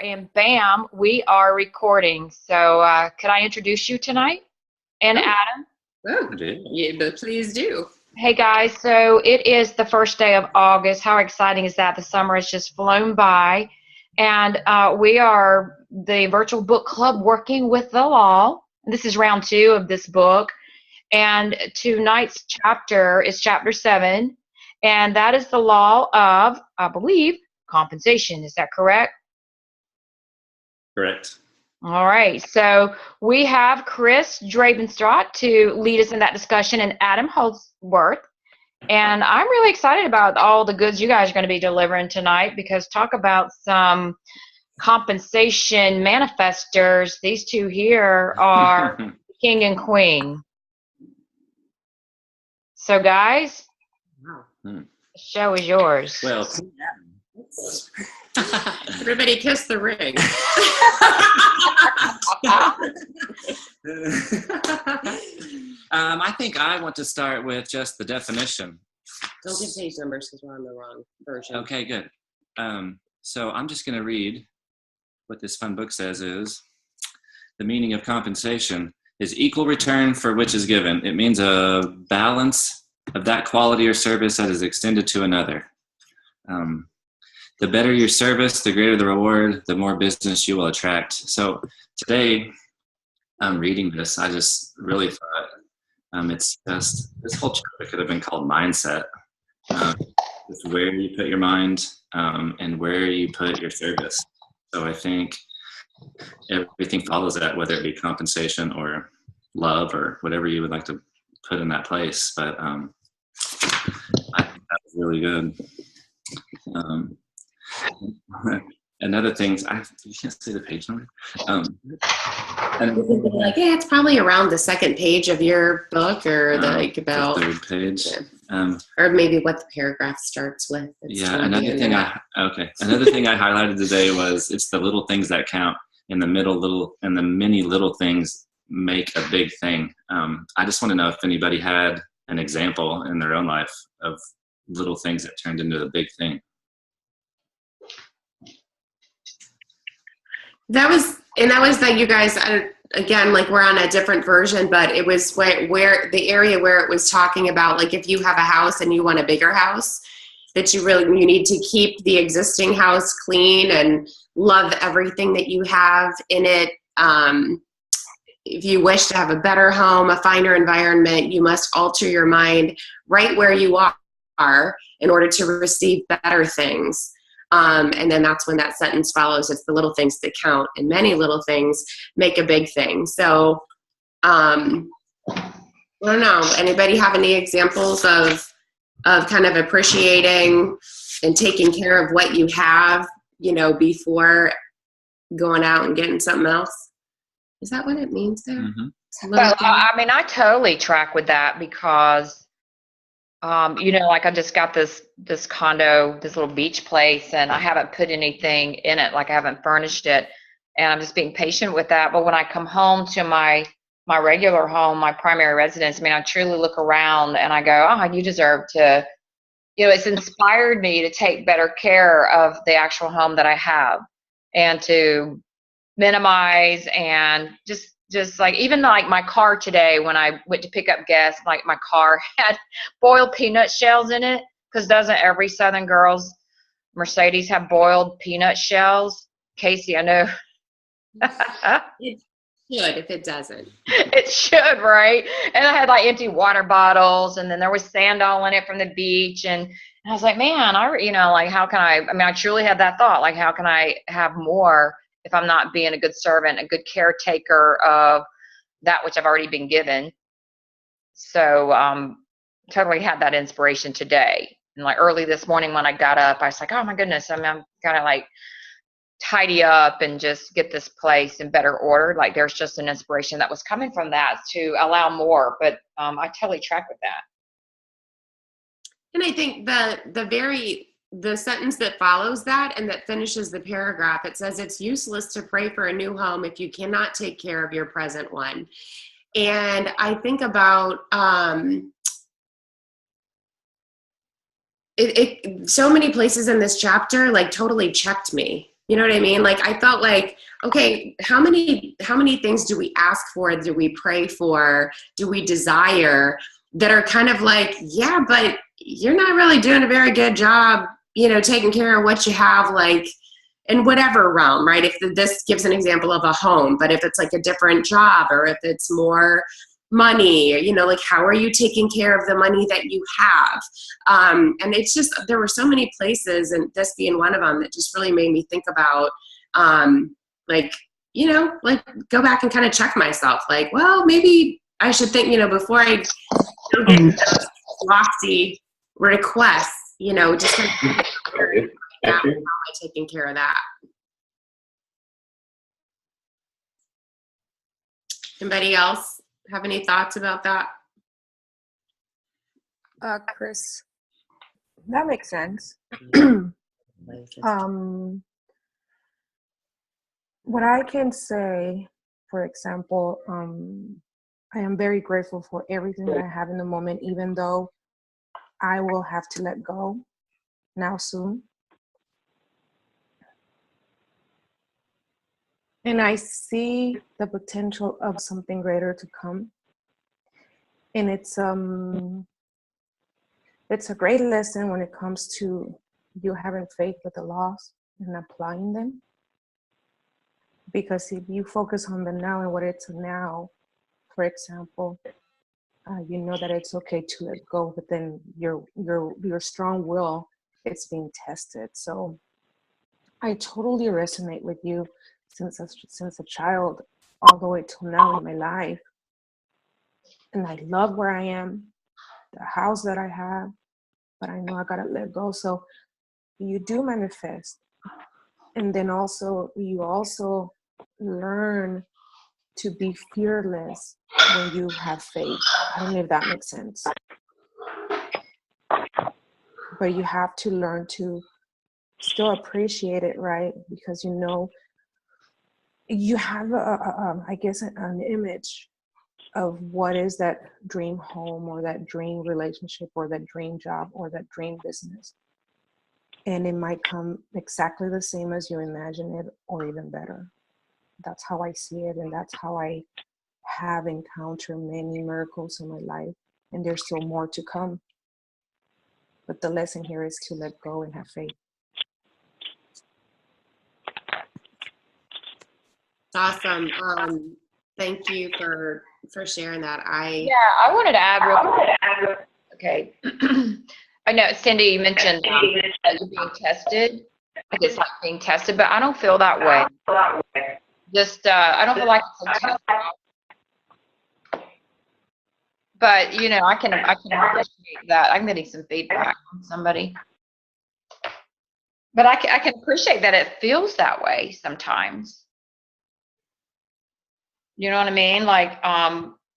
and bam, we are recording. So could I introduce you tonight? And Adam? Oh, yeah, but please do. Hey guys, so it is the first day of August. How exciting is that? The summer has just flown by. And we are the virtual book club working with the law. This is round 2 of this book. And tonight's chapter is chapter 7. And that is the law of, I believe, compensation. Is that correct? Correct. All right. So we have Chris Drabenstrott to lead us in that discussion and Adam Holzworth. And I'm really excited about all the goods you guys are going to be delivering tonight, because talk about some compensation manifestors. These two here are king and queen. So guys, the show is yours. Well, Everybody kiss the ring. I think I want to start with just the definition. Don't give page numbers because we're on the wrong version. Okay, good. So I'm just going to read what this fun book says is, the meaning of compensation is equal return for which is given. It means a balance of that quality or service that is extended to another. The better your service, the greater the reward, the more business you will attract. So today, reading this, I just really thought it's just, this whole chapter could have been called mindset. It's where you put your mind and where you put your service. So I think everything follows that, whether it be compensation or love or whatever you would like to put in that place. But I think that was really good. Another thing, you can't see the page number. And like, yeah, it's probably around the second page of your book, or about the third page, or maybe what the paragraph starts with. Another thing I highlighted today was it's the little things that count. In the many little things make a big thing. I just want to know if anybody had an example in their own life of little things that turned into a big thing. That was that you guys, again, like we're on a different version, but it was where the area where it was talking about, like, if you have a house and you want a bigger house, that you need to keep the existing house clean and love everything that you have in it. If you wish to have a better home, a finer environment, you must alter your mind right where you are in order to receive better things. And then that's when that sentence follows. It's the little things that count, and many little things make a big thing. So, I don't know. Anybody have any examples of kind of appreciating and taking care of what you have, before going out and getting something else? Is that what it means there? Mm-hmm. Well, I totally track with that, because like I just got this condo, this little beach place, and I haven't put anything in it, like I haven't furnished it, and I'm just being patient with that. But when I come home to my regular home, my primary residence, I truly look around and I go, oh, you deserve to, it's inspired me to take better care of the actual home that I have, and to minimize and just like, even like my car today, when I went to pick up gas, like my car had boiled peanut shells in it, because doesn't every Southern girl's Mercedes have boiled peanut shells? Casey, I know. It should, if it doesn't. It should, right? And I had like empty water bottles, and then there was sand all in it from the beach, and I was like, man, like, how can I truly had that thought, like, how can I have more if I'm not being a good servant, a good caretaker of that which I've already been given? So totally had that inspiration today. And like early this morning when I got up, I was like, oh my goodness, I'm kind of like tidy up and just get this place in better order. Like there's just an inspiration that was coming from that to allow more. But I totally track with that. And I think the sentence that follows that and that finishes the paragraph, it says it's useless to pray for a new home if you cannot take care of your present one. And I think about so many places in this chapter like totally checked me. You know what I mean? Like, I felt like, okay, how many things do we ask for? Do we pray for? Do we desire that are kind of like, yeah, but you're not really doing a very good job, taking care of what you have, like in whatever realm, right? If this gives an example of a home, but if it's like a different job, or if it's more money, like how are you taking care of the money that you have? And it's just, there were so many places, and this being one of them, that just really made me think about, like, like go back and kind of check myself, like, well, maybe I should think, before I get those lofty requests, just kind of how am I taking care of that? Anybody else have any thoughts about that? Chris, that makes sense. What I can say, for example, I am very grateful for everything that I have in the moment, even though I will have to let go now soon. And I see the potential of something greater to come. And it's a great lesson when it comes to you having faith with the laws and applying them. Because if you focus on the now and what it's now, for example, you know that it's okay to let go, but then your strong will, it's being tested. So I totally resonate with you since a child all the way till now in my life. And I love where I am, the house that I have, but I know I gotta let go. So you do manifest. And then you also learn to be fearless when you have faith. I don't know if that makes sense. But you have to learn to still appreciate it, right? Because you have I guess an image of what is that dream home or that dream relationship or that dream job or that dream business. And it might come exactly the same as you imagine it, or even better. That's how I see it, and that's how I have encountered many miracles in my life, and there's still more to come. But the lesson here is to let go and have faith. Awesome. Thank you for sharing that. I wanted to add real quick. Okay. I know, Cindy, you mentioned that you're being tested. Like it's like being tested, but I don't feel that way. Just, I don't feel like it's a test. But, I can appreciate that. I'm getting some feedback from somebody. But I can appreciate that it feels that way sometimes. You know what I mean? Like,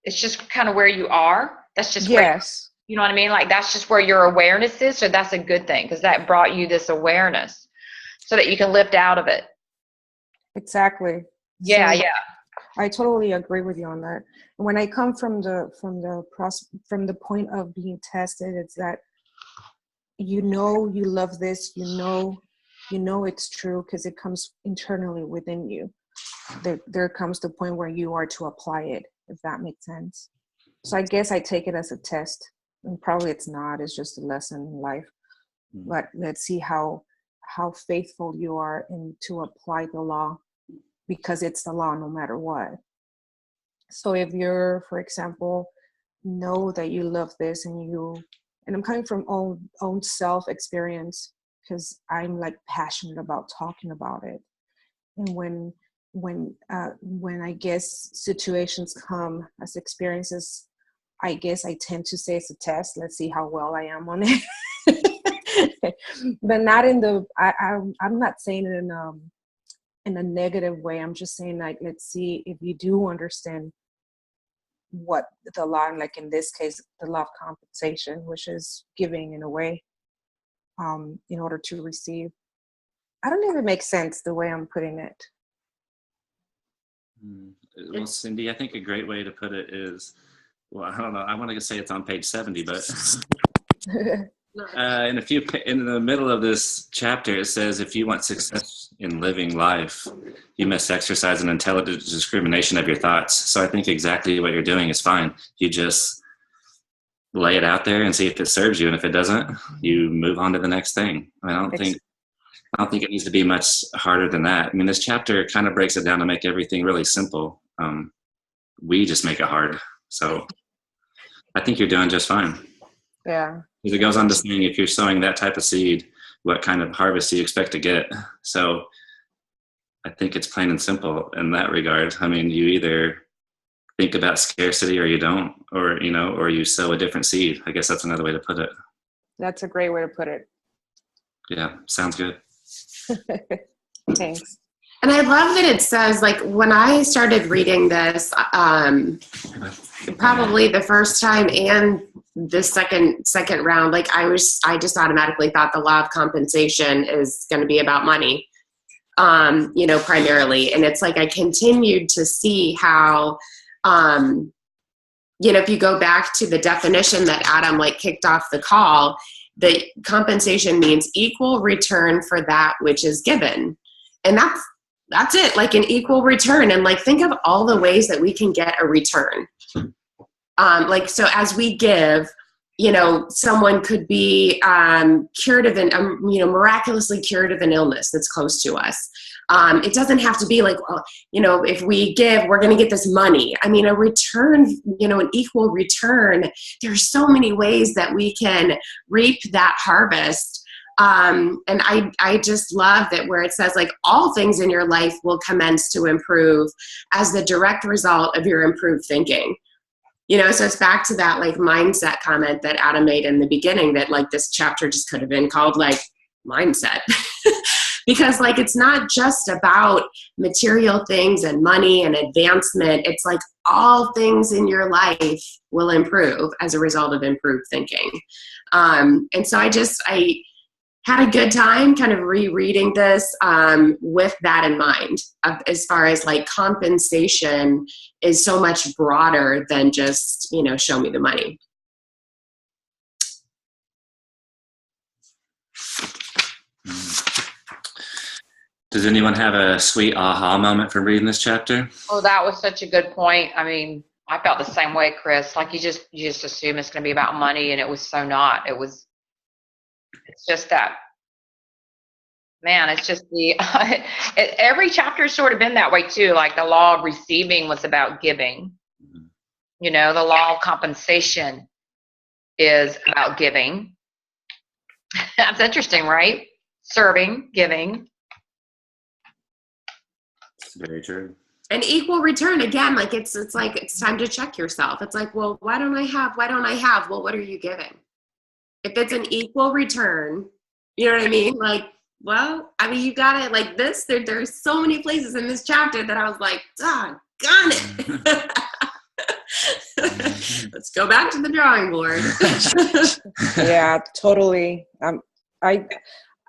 it's just kind of where you are. That's just yes. You know what I mean? Like, that's just where your awareness is. So that's a good thing, because that brought you this awareness so that you can lift out of it. Exactly. Yeah, so, yeah. I totally agree with you on that. When I come from the point of being tested, it's that you love this, you know it's true, because it comes internally within you. There comes the point where you are to apply it, if that makes sense. So I guess I take it as a test, and probably it's not. It's just a lesson in life. But let's see how faithful you are to apply the law, because it's the law no matter what. So if you're, for example, know that you love this, and I'm coming from own self experience, because I'm like passionate about talking about it. And when I guess situations come as experiences, I guess I tend to say it's a test. Let's see how well I am on it. But not in the, I'm not saying it in a negative way. I'm just saying, like, let's see if you do understand what the law, like in this case, the law of compensation, which is giving in a way, in order to receive. I don't know if it makes sense the way I'm putting it. Well, Cindy, I think a great way to put it is, well, I don't know, I want to say it's on page 70, but In the middle of this chapter, it says, if you want success in living life, you must exercise an intelligent discrimination of your thoughts. So I think exactly what you're doing is fine. You just lay it out there and see if it serves you, and if it doesn't, you move on to the next thing. I don't think it needs to be much harder than that. I mean, this chapter kind of breaks it down to make everything really simple. We just make it hard. So I think you're doing just fine. Yeah. Because it goes on to saying, if you're sowing that type of seed, what kind of harvest do you expect to get? So I think it's plain and simple in that regard. I mean, you either think about scarcity or you don't, or you sow a different seed. I guess that's another way to put it. That's a great way to put it. Yeah, sounds good. Thanks. And I love that it says, like, when I started reading this, probably the first time and the second round, like I just automatically thought the law of compensation is going to be about money, primarily. And it's like I continued to see how, if you go back to the definition that Adam kicked off the call, the compensation means equal return for that which is given. And that's it, like an equal return. And think of all the ways that we can get a return. So as we give, someone could be cured of miraculously cured of an illness that's close to us. It doesn't have to be if we give, we're going to get this money. I mean, a return, an equal return. There's so many ways that we can reap that harvest. And I just love that where it says all things in your life will commence to improve as the direct result of your improved thinking. So it's back to that mindset comment that Adam made in the beginning, that this chapter just could have been called mindset. Because it's not just about material things and money and advancement. It's all things in your life will improve as a result of improved thinking. And so I had a good time kind of rereading this with that in mind, as far as compensation is so much broader than just, show me the money. Does anyone have a sweet aha moment from reading this chapter? Oh, that was such a good point. I mean, I felt the same way, Chris. You just assume it's going to be about money, and it was so not. It's just that, man, it's just every chapter has sort of been that way too. The law of receiving was about giving. The law of compensation is about giving. That's interesting, right? Serving, giving. It's very true. An equal return, again, it's time to check yourself. It's well, why don't I have? Well, what are you giving? If it's an equal return, you know what I mean? Well, I mean, you got it this. There's so many places in this chapter that I was doggone it. Let's go back to the drawing board. Yeah, totally. I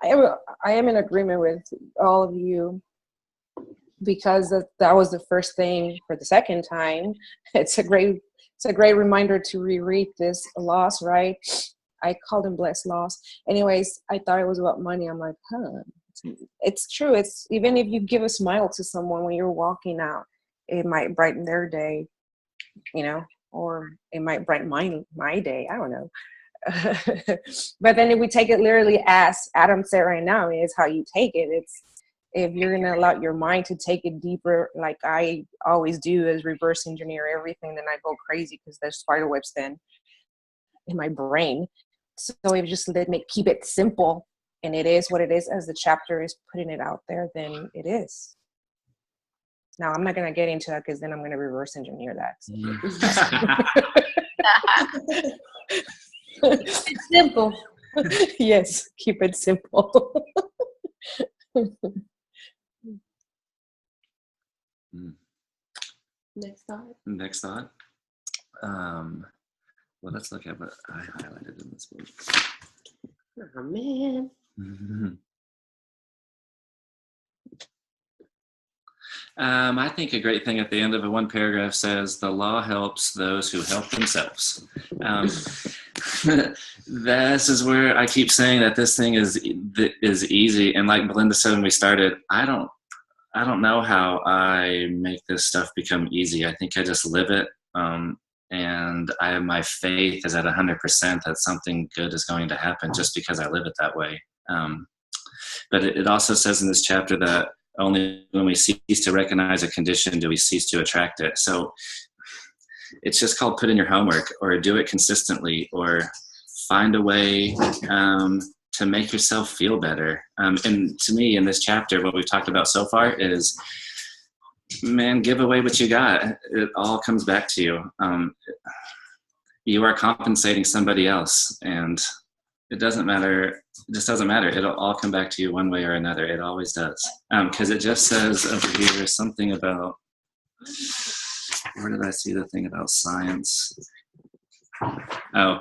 am in agreement with all of you, because that was the first thing for the second time. It's a great reminder to reread this loss, right? I called them blessed loss. Anyways, I thought it was about money. I'm it's true. It's even if you give a smile to someone when you're walking out, it might brighten their day, or it might brighten my day. I don't know. But then if we take it literally, as Adam said right now, is how you take it. It's if you're going to allow your mind to take it deeper, like I always do, is reverse engineer everything, then I go crazy because there's spider webs then in my brain. So if you just keep it simple, and it is what it is as the chapter is putting it out there, then it is. Now, I'm not going to get into that because then I'm going to reverse engineer that. It's simple. Yes, keep it simple. Next thought. Well, let's look at what I highlighted in this book. Oh, man. I think a great thing at the end of one paragraph says, the law helps those who help themselves. This is where I keep saying that this thing is easy. And like Belinda said when we started, I don't know how I make this stuff become easy. I think I just live it. And my faith is at 100% that something good is going to happen just because I live it that way. But it also says in this chapter that only when we cease to recognize a condition do we cease to attract it. So it's just called put in your homework, or do it consistently, or find a way to make yourself feel better. And to me, in this chapter, what we've talked about so far is, man, give away what you got. It all comes back to you. You are compensating somebody else, and it doesn't matter. It just doesn't matter. It'll all come back to you one way or another. It always does. Because it just says over here something about, where did I see the thing about science? Oh,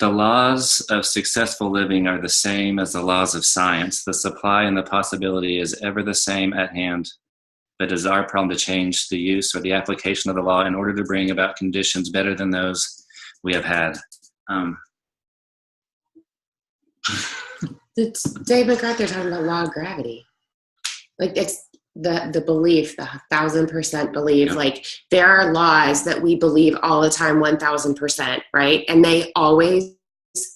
the laws of successful living are the same as the laws of science. The supply and the possibility is ever the same at hand. But it is our problem to change the use or the application of the law in order to bring about conditions better than those we have had. It's Dave MacArthur talking about law of gravity. Like, it's the belief, the 1,000% belief. Yeah. Like, there are laws that we believe all the time, 1,000%, right? And they always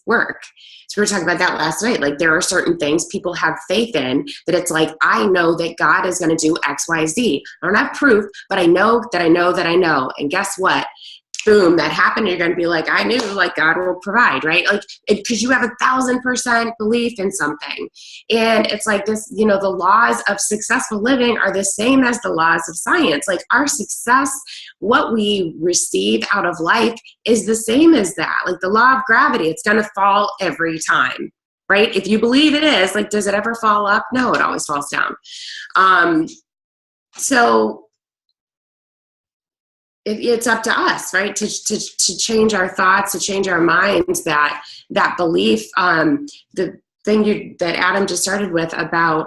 work. So we were talking about that last night. Like, there are certain things people have faith in that it's like, I know that God is going to do X, Y, Z. I don't have proof, but I know that I know that I know. And guess what? Boom, that happened. You're going to be like, I knew, like, God will provide, right? Like, because you have 1,000% belief in something. And it's like this, the laws of successful living are the same as the laws of science. Like, our success, what we receive out of life is the same as that. Like, the law of gravity, it's going to fall every time, right? If you believe it is, like, does it ever fall up? No, it always falls down. So it's up to us, right, to change our thoughts, to change our minds, that belief. The thing that Adam just started with about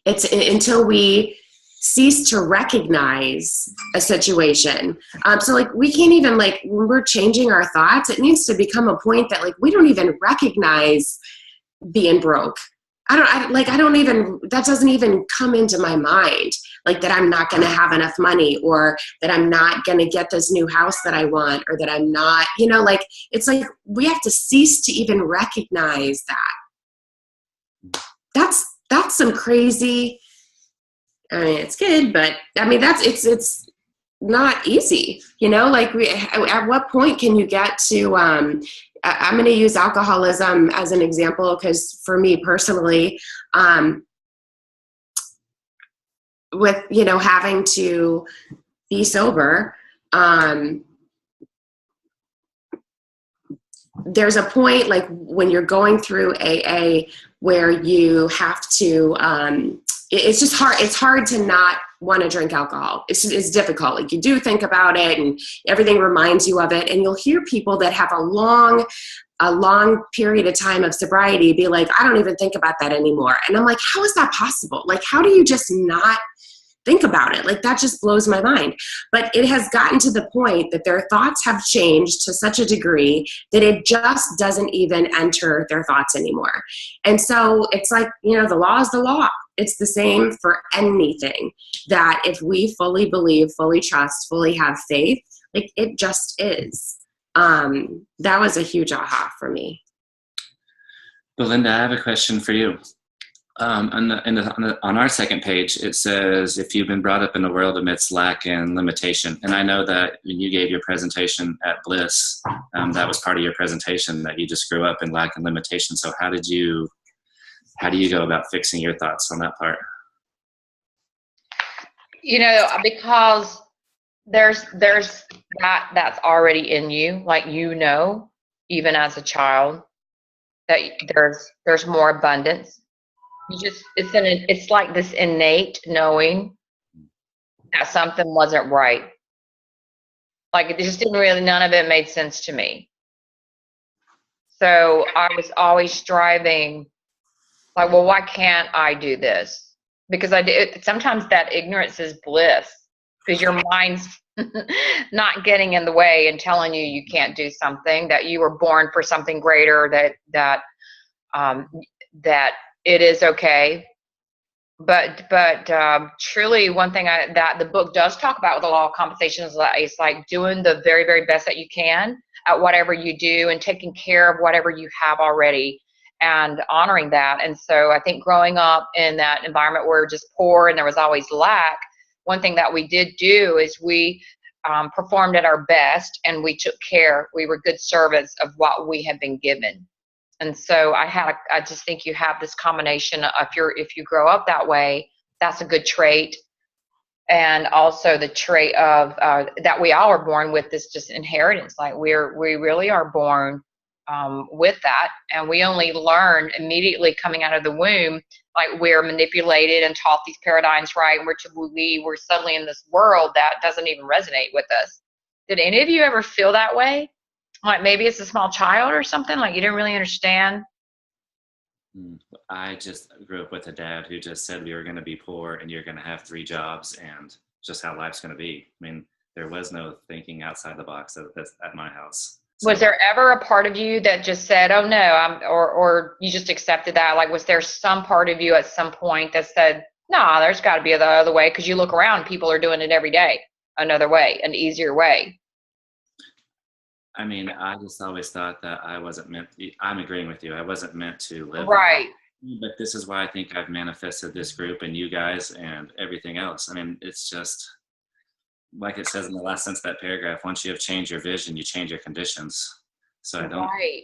it's until we cease to recognize a situation. So, like, we can't even, like, when we're changing our thoughts, it needs to become a point that, like, we don't even recognize being broke. That doesn't even come into my mind, like, that I'm not going to have enough money, or that I'm not going to get this new house that I want, or that I'm not, like, it's like we have to cease to even recognize that. That's some crazy, I mean, it's good, but I mean, it's not easy, like, at what point can you get to, I'm going to use alcoholism as an example, because for me personally, with, having to be sober, there's a point, like, when you're going through AA, where you have to, it's just hard. It's hard to not want to drink alcohol. It's difficult. Like, you do think about it, and everything reminds you of it. And you'll hear people that have a long period of time of sobriety be like, I don't even think about that anymore. And I'm like, how is that possible? Like, how do you just not think about it? Like, that just blows my mind. But it has gotten to the point that their thoughts have changed to such a degree that it just doesn't even enter their thoughts anymore. And so it's like, the law is the law. It's the same for anything, that if we fully believe, fully trust, fully have faith, like, it just is. That was a huge aha for me. Belinda, I have a question for you. On our second page, it says, if you've been brought up in a world amidst lack and limitation. And I know that when you gave your presentation at Bliss, that was part of your presentation, that you just grew up in lack and limitation. So how do you go about fixing your thoughts on that part? Because there's that's already in you, like, even as a child, that there's more abundance. It's like this innate knowing that something wasn't right. Like, it just none of it made sense to me. So I was always striving, like, well, why can't I do this? because sometimes that ignorance is bliss, because your mind's not getting in the way and telling you you can't do something, that you were born for something greater, that it is okay. But truly, one thing that the book does talk about with the law of compensation is like doing the very, very best that you can at whatever you do and taking care of whatever you have already and honoring that. And so I think growing up in that environment where we're just poor and there was always lack, one thing that we did do is we performed at our best, and we took care. We were good servants of what we had been given. And so I just think you have this combination of if you grow up that way, that's a good trait. And also the trait of that we all are born with, this just inheritance. Like we really are born with that, and we only learn immediately coming out of the womb. Like we're manipulated and taught these paradigms, right? And we're suddenly in this world that doesn't even resonate with us. Did any of you ever feel that way? Like maybe it's a small child or something, like you didn't really understand? I just grew up with a dad who just said we were going to be poor and you're going to have 3 jobs and just how life's going to be. I mean, there was no thinking outside the box at my house. So, was there ever a part of you that just said, oh no, or you just accepted that? Like, was there some part of you at some point that said, nah, there's got to be the other way? Because you look around, people are doing it every day, another way, an easier way. I mean, I just always thought that I wasn't meant, I'm agreeing with you, I wasn't meant to live. Right. But this is why I think I've manifested this group and you guys and everything else. I mean, it's just, like it says in the last sentence of that paragraph, once you have changed your vision, you change your conditions. So I don't, right.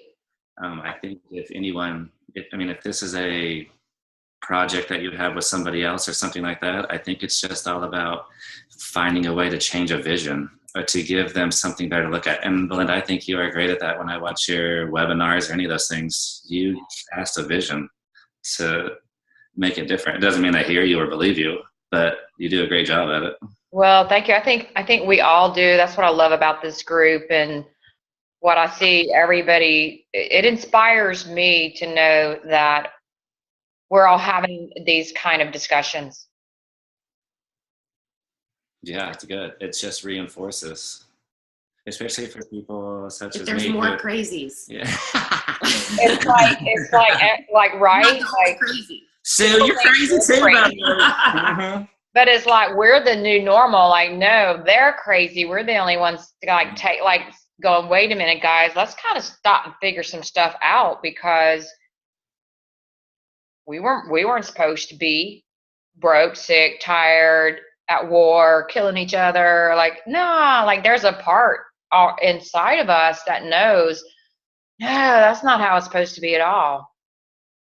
I think if this is a project that you have with somebody else or something like that, I think it's just all about finding a way to change a vision, or to give them something better to look at. And Belinda, I think you are great at that. When I watch your webinars or any of those things, you cast a vision to make it different. It doesn't mean I hear you or believe you, but you do a great job at it. Well, thank you. I think we all do. That's what I love about this group, and what I see everybody, it inspires me to know that we're all having these kind of discussions. Yeah, it's good. It just reinforces, especially for people such as me. There's more crazies. Yeah. It's like right? Like crazy. Sue, you're crazy too, about But it's like we're the new normal. Like, no, they're crazy. We're the only ones going, wait a minute, guys, let's kind of stop and figure some stuff out, because we weren't supposed to be broke, sick, tired, at war, killing each other. Like, no, like there's a part inside of us that knows, no, that's not how it's supposed to be at all.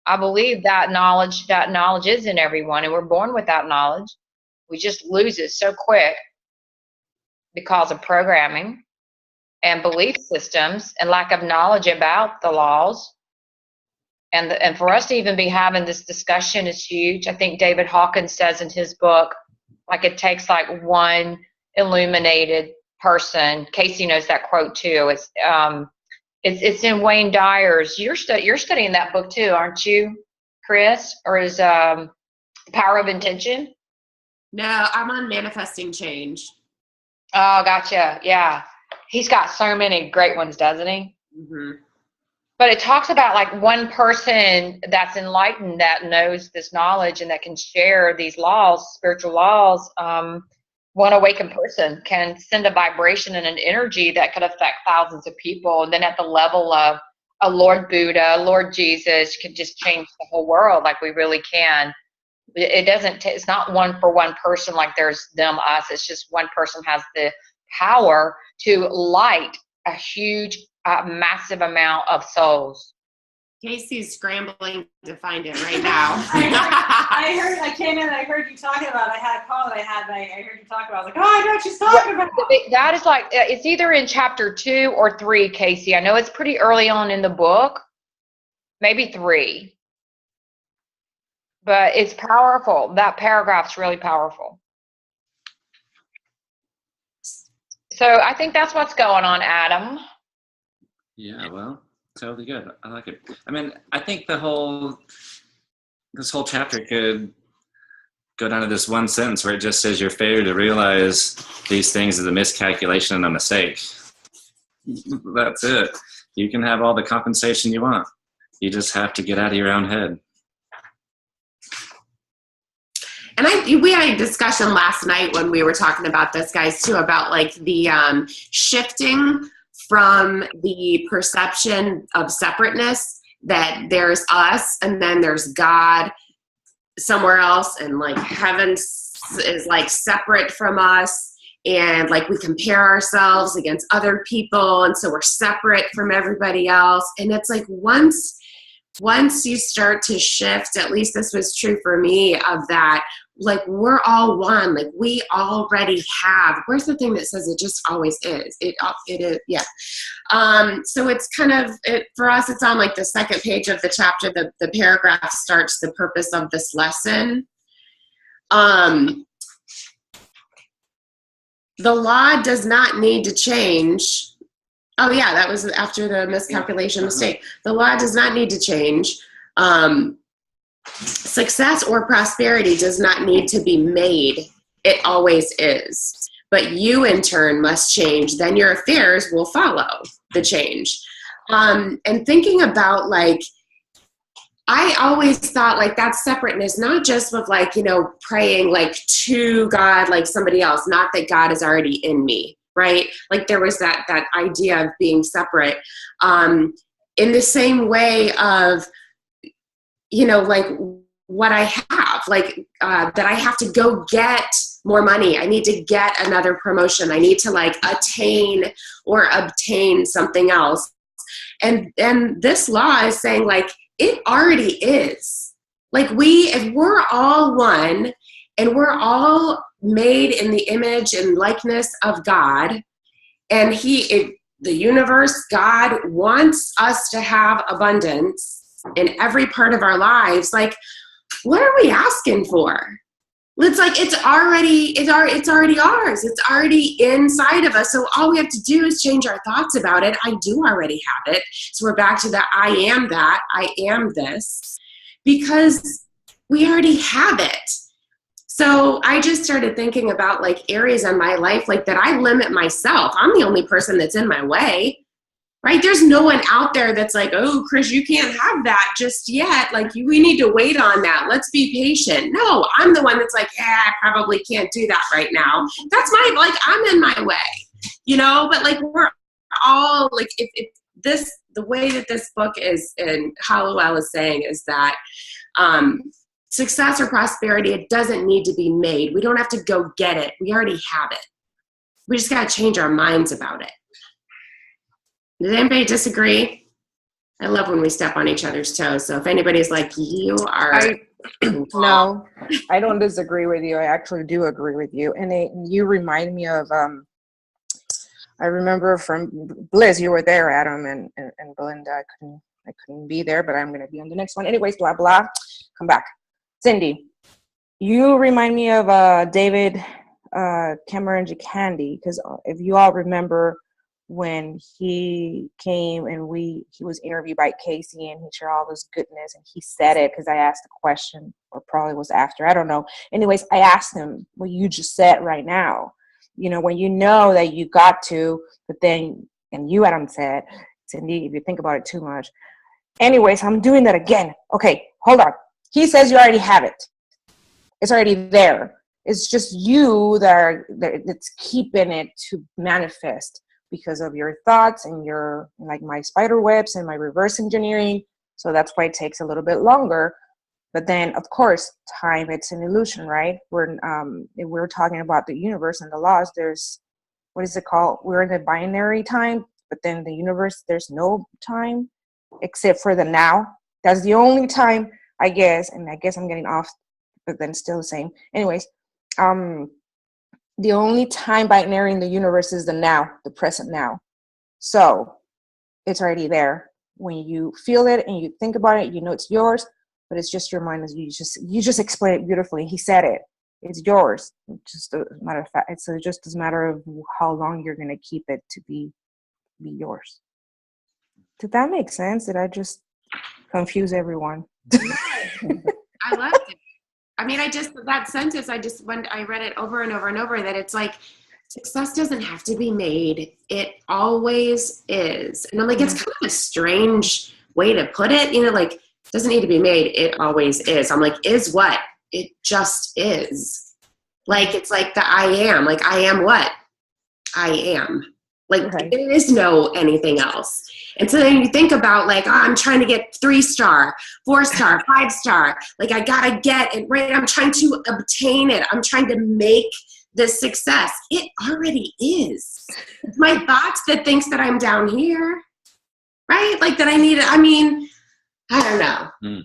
I believe that knowledge is in everyone, and we're born with that knowledge. We just lose it so quick because of programming and belief systems and lack of knowledge about the laws. And for us to even be having this discussion is huge. I think David Hawkins says in his book, like it takes like one illuminated person. Casey knows that quote too. It's in Wayne Dyer's. You're studying that book too, aren't you, Chris? Or is Power of Intention? No, I'm on Manifesting Change. Oh, gotcha. Yeah, he's got so many great ones, doesn't he? Mm-hmm. But it talks about like one person that's enlightened, that knows this knowledge and that can share these laws, spiritual laws. One awakened person can send a vibration and an energy that could affect thousands of people. And then at the level of a Lord Buddha, Lord Jesus, can just change the whole world. Like we really can. It's not one for one person, like there's them, us. It's just one person has the power to light a huge, massive amount of souls. Casey's scrambling to find it right now. I came in and I heard you talking about it. I had a call that I had, and I heard you talking about it. I was like, oh, I know what she's talking about. That is like, it's either in chapter 2 or 3, Casey. I know it's pretty early on in the book, maybe 3. But it's powerful. That paragraph's really powerful. So I think that's what's going on, Adam. Yeah, well, totally good. I like it. I mean, I think this whole chapter could go down to this one sentence where it just says your failure to realize these things is a miscalculation and a mistake. That's it. You can have all the compensation you want. You just have to get out of your own head. And we had a discussion last night when we were talking about this, guys, too, about like the shifting from the perception of separateness, that there's us and then there's God somewhere else, and like heaven is like separate from us, and like we compare ourselves against other people, and so we're separate from everybody else. And it's like once you start to shift, at least this was true for me, of that, like we're all one, like we already have, where's the thing that says it just always is? It is, yeah. So it's kind of, for us, it's on like the second page of the chapter, the paragraph starts, the purpose of this lesson. The law does not need to change. Oh yeah, that was after the miscalculation mistake. The law does not need to change. Success or prosperity does not need to be made. It always is. But you in turn must change. Then your affairs will follow the change. And thinking about like, I always thought like that separateness, not just with like, you know, praying like to God, like somebody else, not that God is already in me, right? Like there was that idea of being separate. In the same way of, you know, like what I have, like that I have to go get more money. I need to get another promotion. I need to like attain or obtain something else. And this law is saying like, it already is. Like if we're all one and we're all made in the image and likeness of God, and the universe, God wants us to have abundance in every part of our lives, like, what are we asking for? It's like, it's already ours. It's already inside of us. So all we have to do is change our thoughts about it. I do already have it. So we're back to that. I am that. I am this, because we already have it. So I just started thinking about like areas in my life, like that I limit myself. I'm the only person that's in my way. Right? There's no one out there that's like, oh, Chris, you can't have that just yet. Like, we need to wait on that. Let's be patient. No, I'm the one that's like, I probably can't do that right now. That's I'm in my way, you know? But like, we're all like, if the way that this book is, and Hollowell is saying, is that success or prosperity, it doesn't need to be made. We don't have to go get it. We already have it. We just got to change our minds about it. Does anybody disagree? I love when we step on each other's toes. So if anybody's like, you are... No, I don't disagree with you. I actually do agree with you. And you remind me of, I remember from Bliss, you were there, Adam, and Belinda. I couldn't be there, but I'm going to be on the next one. Anyways, blah, blah. Come back. Cindy, you remind me of David Cameron Candy, because if you all remember, when he came and he was interviewed by Casey and he shared all this goodness, and he said it because I asked a question, or probably was after, I don't know. Anyways, I asked him what you just said right now. You know, when you know that you got to, but then, and you, Adam, said, Cindy, if you think about it too much. Anyways, I'm doing that again. Okay, hold on. He says you already have it. It's already there. It's just you that's keeping it to manifest, because of your thoughts and your, like my spider webs and my reverse engineering. So that's why it takes a little bit longer. But then, of course, time, it's an illusion, right? We're talking about the universe and the laws. There's, what is it called? We're in the binary time, but then the universe, there's no time except for the now. That's the only time, I guess, and I guess I'm getting off, but then still the same. Anyways, the only time binary in the universe is the now, the present now. So it's already there. When you feel it and you think about it, you know it's yours, but it's just your mind. As you just explained it beautifully. He said it. It's yours. It's just a matter of fact. It's just a matter of how long you're going to keep it to be yours. Did that make sense? Did I just confuse everyone? I loved it. I mean, that sentence, I read it over and over and over, that it's like, success doesn't have to be made. It always is. And I'm like, it's kind of a strange way to put it. You know, like, it doesn't need to be made. It always is. I'm like, is what? It just is. Like, it's like the I am. Like, I am what? I am. Like, there is no anything else. And so then you think about, like, oh, I'm trying to get 3-star, 4-star, 5-star. Like, I got to get it right. I'm trying to obtain it. I'm trying to make this success. It already is. It's my thoughts that thinks that I'm down here, right? Like, that I need it. I mean, I don't know.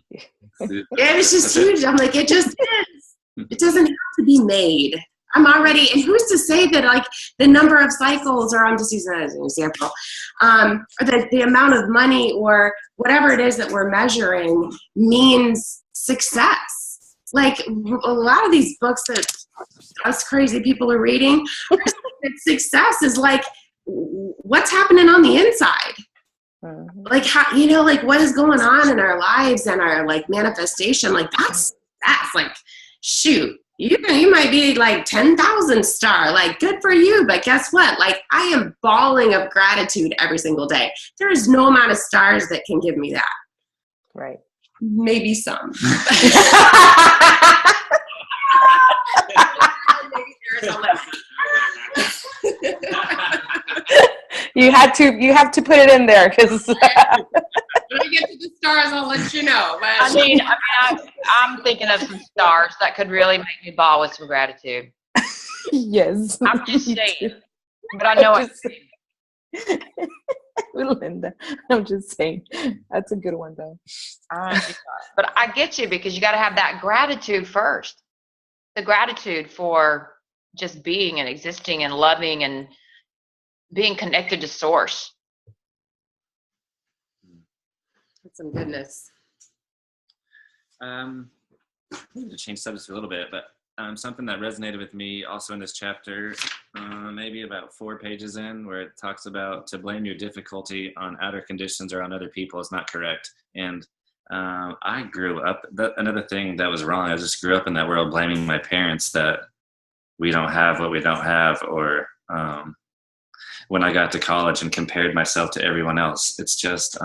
It was just huge. I'm like, it just is. It doesn't have to be made. I'm already, and who's to say that, like, the number of cycles, or I'm just using that as an example, or the amount of money or whatever it is that we're measuring means success. Like, a lot of these books that us crazy people are reading, that success is like, what's happening on the inside? Like, how, you know, like, what is going on in our lives and our, like, manifestation? Like, that's like, shoot. You might be like 10,000 star, like, good for you. But guess what? Like, I am bawling of gratitude every single day. There is no amount of stars that can give me that. Right. Maybe some. Maybe there's a limit. You have to put it in there, because When I get to the stars, I'll let you know. But I mean, I'm thinking of some stars that could really make me bawl with some gratitude. yes. I'm just saying, but I know Linda, I'm just saying, that's a good one though. But I get you, because you got to have that gratitude first. The gratitude for just being and existing and loving and being connected to source. That's some goodness. I'm going to change subjects a little bit, but something that resonated with me also in this chapter, maybe about 4 pages in, where it talks about to blame your difficulty on outer conditions or on other people is not correct. And I grew up, another thing that was wrong, I just grew up in that world blaming my parents that we don't have what we don't have, or when I got to college and compared myself to everyone else. It's just,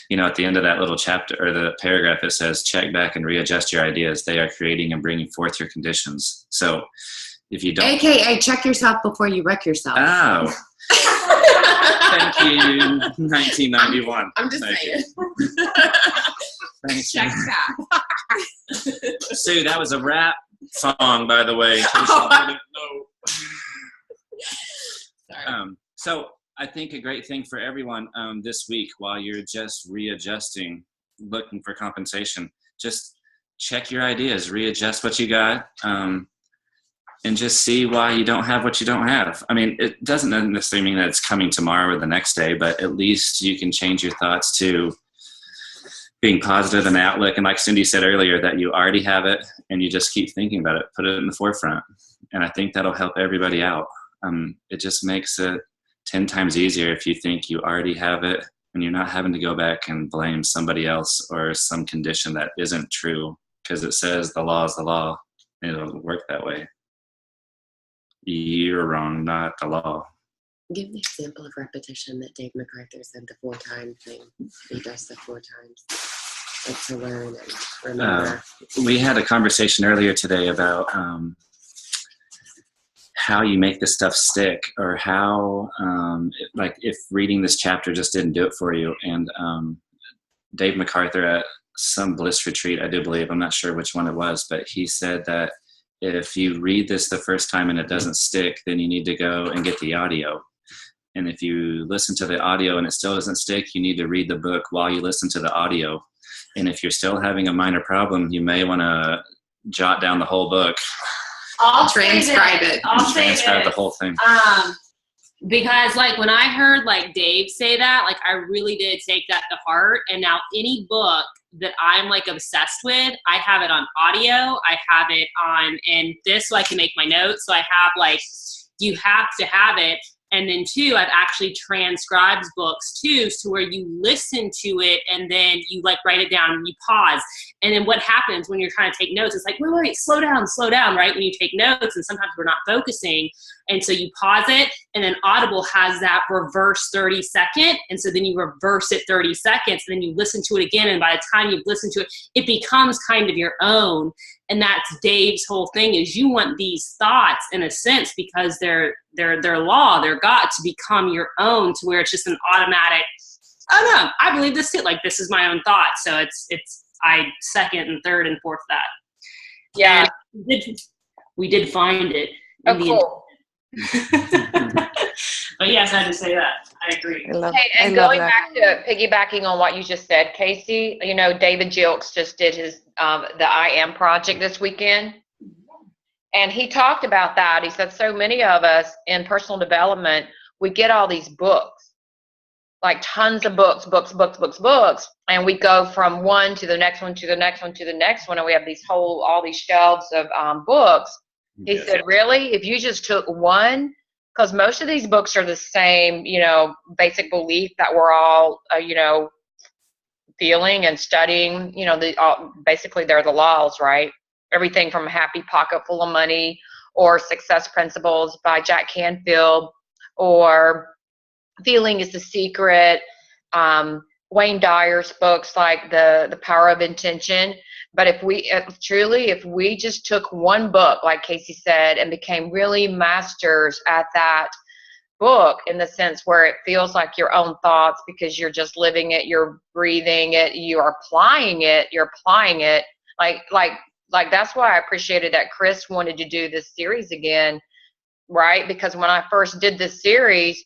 you know, at the end of that little chapter or the paragraph, it says, check back and readjust your ideas. They are creating and bringing forth your conditions. So if you don't. AKA, check yourself before you wreck yourself. Oh. Thank you, 1991. I'm just saying. Thanks. Check that. Sue, that was a rap song, by the way. In case you didn't know. Sorry. So I think a great thing for everyone this week, while you're just readjusting, looking for compensation, just check your ideas, readjust what you got, and just see why you don't have what you don't have. I mean, it doesn't necessarily mean that it's coming tomorrow or the next day, but at least you can change your thoughts to being positive and outlook. And like Cindy said earlier, that you already have it and you just keep thinking about it, put it in the forefront. And I think that'll help everybody out. It just makes it 10 times easier if you think you already have it and you're not having to go back and blame somebody else or some condition that isn't true, because it says the law is the law. It doesn't work that way. You're wrong, not the law. Give the example of repetition that Dave MacArthur said, the 4-time thing. He does the 4 times. Like, to learn and remember. We had a conversation earlier today about how you make this stuff stick, or how, like, if reading this chapter just didn't do it for you. And Dave MacArthur at some bliss retreat, I do believe, I'm not sure which one it was, but he said that if you read this the first time and it doesn't stick, then you need to go and get the audio. And if you listen to the audio and it still doesn't stick, you need to read the book while you listen to the audio. And if you're still having a minor problem, you may want to jot down the whole book. I'll transcribe it. I'll transcribe the whole thing. Because, like, when I heard, like, Dave say that, like, I really did take that to heart. And now any book that I'm, like, obsessed with, I have it on audio. I have it on, and this, so I can make my notes. So I have, like, you have to have it. And then 2, I've actually transcribed books too, to where you listen to it and then you like write it down and you pause. And then what happens when you're trying to take notes, it's like, wait, slow down, right? When you take notes, and sometimes we're not focusing. And so you pause it, and then Audible has that reverse 30-second. And so then you reverse it 30 seconds, and then you listen to it again. And by the time you've listened to it, it becomes kind of your own. And that's Dave's whole thing, is you want these thoughts in a sense, because they're law, they're God, to become your own, to where it's just an automatic, oh no, I believe this too. Like, this is my own thought. So I second and third and fourth that. Yeah. And we did find it. Oh, cool. But yes, I had to say that. I agree. And going back to piggybacking on what you just said, Casey, you know, David Jilks just did his the I Am project this weekend. And he talked about that. He said so many of us in personal development, we get all these books, like tons of books, and we go from one to the next one, to the next one, to the next one, and we have all these shelves of books. He said, really, if you just took one, because most of these books are the same, you know, basic belief that we're all, you know, feeling and studying, you know, basically they're the laws, right? Everything from Happy Pocket Full of Money, or Success Principles by Jack Canfield, or Feeling is the Secret, Wayne Dyer's books like The Power of Intention. But if we just took one book, like Casey said, and became really masters at that book, in the sense where it feels like your own thoughts, because you're just living it, you're breathing it, you're applying it. Like that's why I appreciated that Chris wanted to do this series again, right? Because when I first did this series,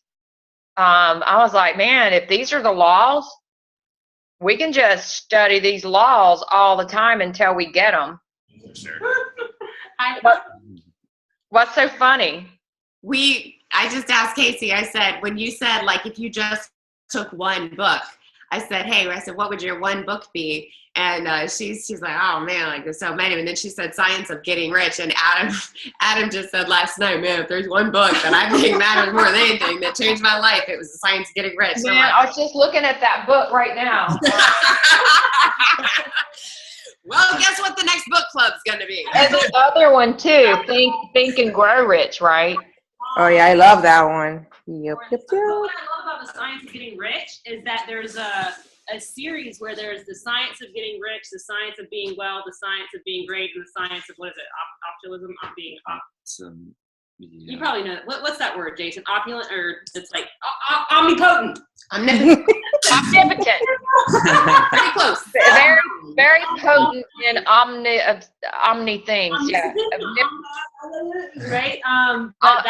I was like, man, if these are the laws, we can just study these laws all the time until we get them. Sure. What's so funny? I just asked Casey, I said, when you said, like, if you just took one book, I said, what would your one book be? And she's like, oh man, like there's so many. And then she said Science of Getting Rich. And Adam just said last night, man, if there's one book that I think matters more than anything that changed my life, it was The Science of Getting Rich. Man, I was just looking at that book right now. Well, guess what the next book club's gonna be? And the other one too, Think and Grow Rich, right? Oh yeah, I love that one. Yep. What I love about The Science of Getting Rich is that there's a series where there's the science of getting rich, the science of being well, the science of being great, and the science of, what is it, optimism, you probably know what's that word, Jason? Opulent, or it's like omnipotent. Omnipotent. Pretty close. Very, very potent in omni things. Yeah. Right. But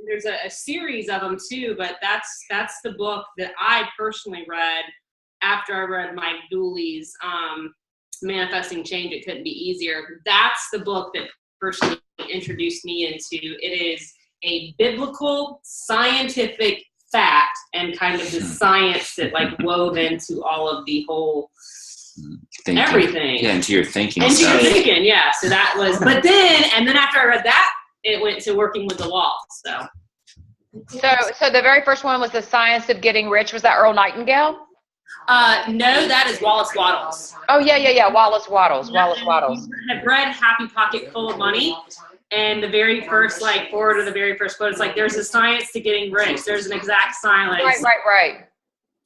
there's a series of them too. But that's the book that I personally read after I read Mike Dooley's Manifesting Change. It Couldn't Be Easier. That's the book that personally introduced me into. It is a biblical, scientific fact, and kind of the science that like wove into all of the whole thinking. Everything. Yeah, into your thinking. Into your thinking, yeah. So that was, but then after I read that, it went to working with the law. So the very first one was The Science of Getting Rich. Was that Earl Nightingale? No, that is Wallace Wattles. Oh yeah, Wallace Wattles. I've read Happy Pocket Full of Money, and the very first forward of the very first quote is like, there's a science to getting rich. There's an exact science. Right.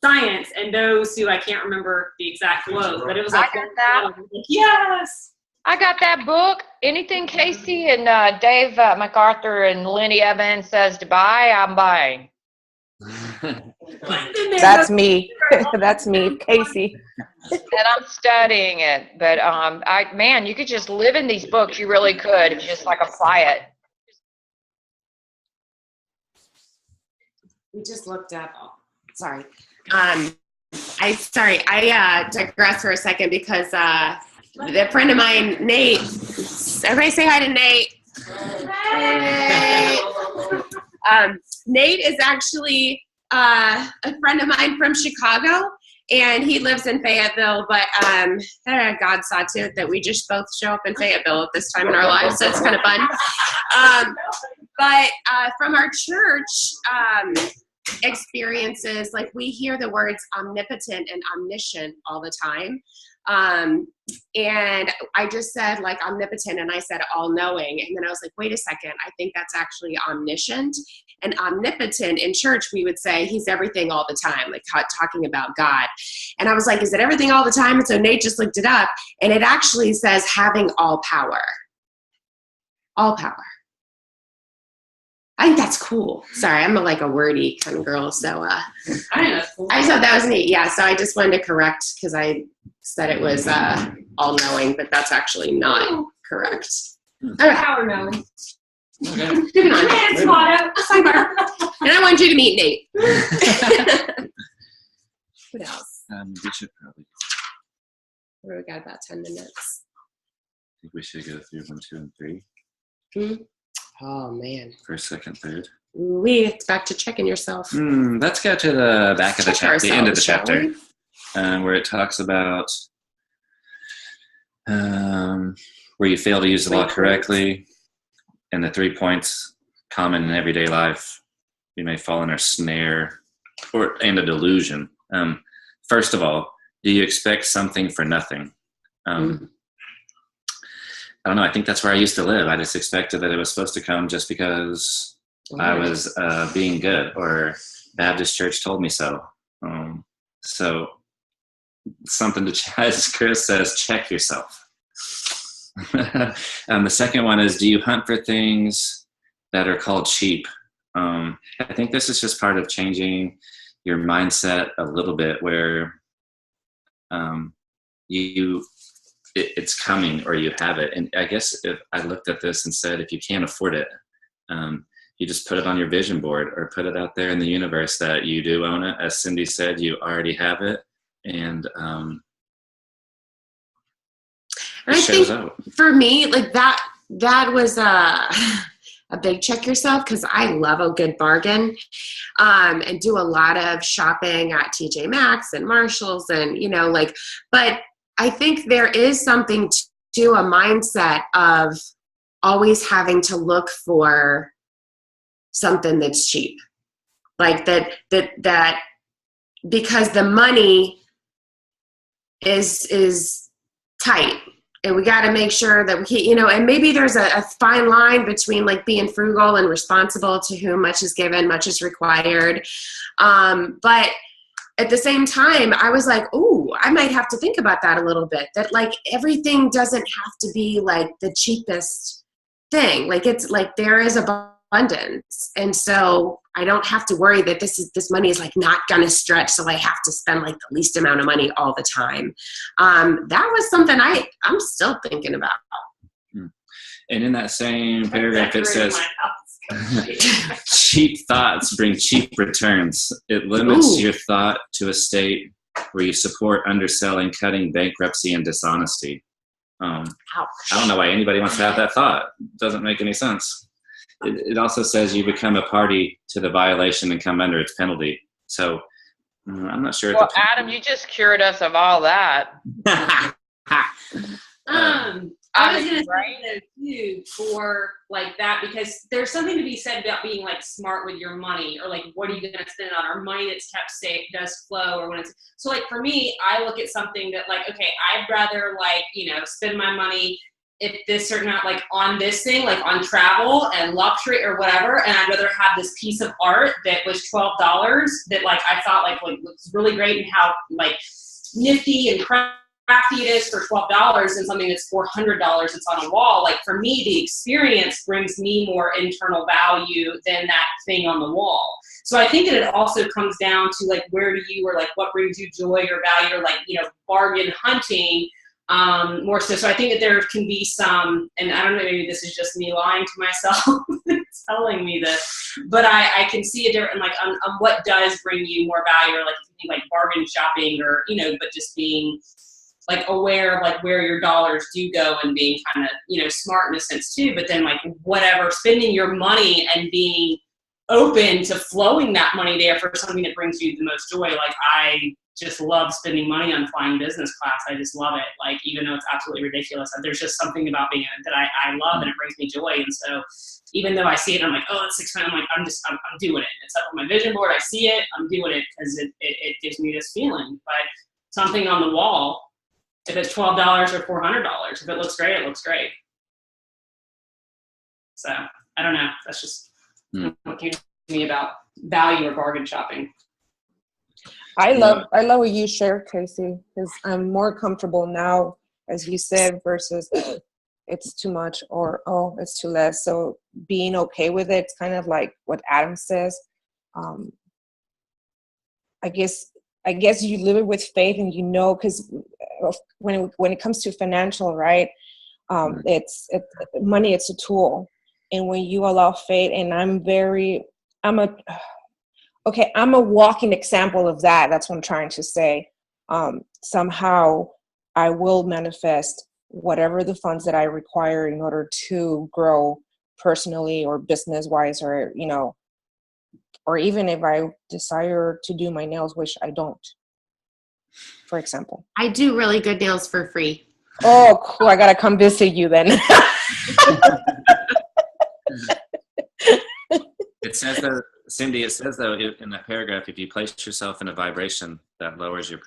Science, and those who, I can't remember the exact quote, but it was like, I got that. Yes. I got that book. Anything Casey and Dave MacArthur and Lenny Evans says to buy, I'm buying. That's me. That's me, Casey. And I'm studying it. But you could just live in these books. You really could, if you just apply it. We just looked up. Sorry. I digress for a second because the friend of mine, Nate. Everybody say hi to Nate. Hey. Nate is actually a friend of mine from Chicago, and he lives in Fayetteville, but God saw to it that we just both show up in Fayetteville at this time in our lives, so it's kind of fun. But from our church experiences, like we hear the words omnipotent and omniscient all the time. And I just said like omnipotent, and I said all knowing. And then I was like, wait a second, I think that's actually omniscient. And omnipotent in church, we would say he's everything all the time, like talking about God. And I was like, is it everything all the time? And so Nate just looked it up, and it actually says having all power. All power. I think that's cool. Sorry, I'm like a wordy kind of girl. So I think that's cool. I thought that was neat. Yeah, so I just wanted to correct because I said it was all-knowing, but that's actually not correct. Okay. Power knowing. Okay. Moving on. It's motto. Sidebar. And I want you to meet Nate. What else? We should probably. We got about 10 minutes. I think we should go through 1, 2, and 3. Hmm? Oh, man. First, second, third. It's back to checking yourself. Let's go to the back of the chapter, the end of the chapter, we? where it talks about where you fail to use the law correctly, and the 3 points common in everyday life. You may fall in a snare and a delusion. First of all, do you expect something for nothing? I don't know. I think that's where I used to live. I just expected that it was supposed to come just because I was being good, or Baptist church told me so. So something to, as Chris says, check yourself. The second one is, do you hunt for things that are called cheap? I think this is just part of changing your mindset a little bit, where it's coming or you have it. And I guess if I looked at this and said, if you can't afford it, you just put it on your vision board or put it out there in the universe that you do own it. As Cindy said, you already have it. And I think out. For me, like that was a big check yourself, because I love a good bargain, and do a lot of shopping at TJ Maxx and Marshalls, and but I think there is something to a mindset of always having to look for something that's cheap, like that because the money is tight, and we got to make sure that we, and maybe there's a fine line between like being frugal and responsible, to whom much is given, much is required. But at the same time, I was like, ooh, I might have to think about that a little bit, that like everything doesn't have to be like the cheapest thing. Like it's like there is abundance. And so I don't have to worry that this money is like not going to stretch, so I have to spend like the least amount of money all the time. That was something I'm still thinking about. And in that same paragraph, it says, cheap thoughts bring cheap returns. It limits your thought to a state where you support underselling, cutting, bankruptcy, and dishonesty. I don't know why anybody wants to have that thought. It doesn't make any sense. It also says you become a party to the violation and come under its penalty. So I'm not sure. Well, Adam, you just cured us of all that. I was going to say though too, for like that, because there's something to be said about being like smart with your money, or like what are you going to spend it on, or money that's kept safe does flow, or when it's so like for me, I look at something that like, okay, I'd rather like spend my money if this certain amount like on this thing, like on travel and luxury or whatever, and I'd rather have this piece of art that was $12 that like I thought like looks really great and how like nifty and crafty it is for $12 than something that's $400 that's on a wall. Like for me, the experience brings me more internal value than that thing on the wall. So I think that it also comes down to like where do you, or like what brings you joy or value, or like bargain hunting more so. So I think that there can be some, and I don't know, maybe this is just me lying to myself telling me this, but I can see a different like on what does bring you more value, or like if you think like bargain shopping, or but just being like aware of like where your dollars do go, and being kind of smart in a sense too, but then like whatever, spending your money and being open to flowing that money there for something that brings you the most joy. Like I just love spending money on flying business class. I just love it. Like, even though it's absolutely ridiculous, there's just something about being that I love, and it brings me joy. And so even though I see it, I'm like, oh, it's expensive. I'm like, I'm doing it. It's up on my vision board. I see it. I'm doing it because it gives me this feeling. But something on the wall, if it's $12 or $400, if it looks great, it looks great. So I don't know. That's just what came to me about value or bargain shopping. I love what you shared, Casey, because I'm more comfortable now, as you said, versus it's too much or, oh, it's too less. So being okay with it, it's kind of like what Adam says. I guess you live it with faith, and because when it comes to financial, right, it's money. It's a tool, and when you allow faith, and I'm a walking example of that. That's what I'm trying to say. Somehow I will manifest whatever the funds that I require in order to grow personally or business-wise, or, or even if I desire to do my nails, which I don't, for example. I do really good nails for free. Oh, cool. I got to come visit you then. It says though, Cindy, in that paragraph, if you place yourself in a vibration that lowers your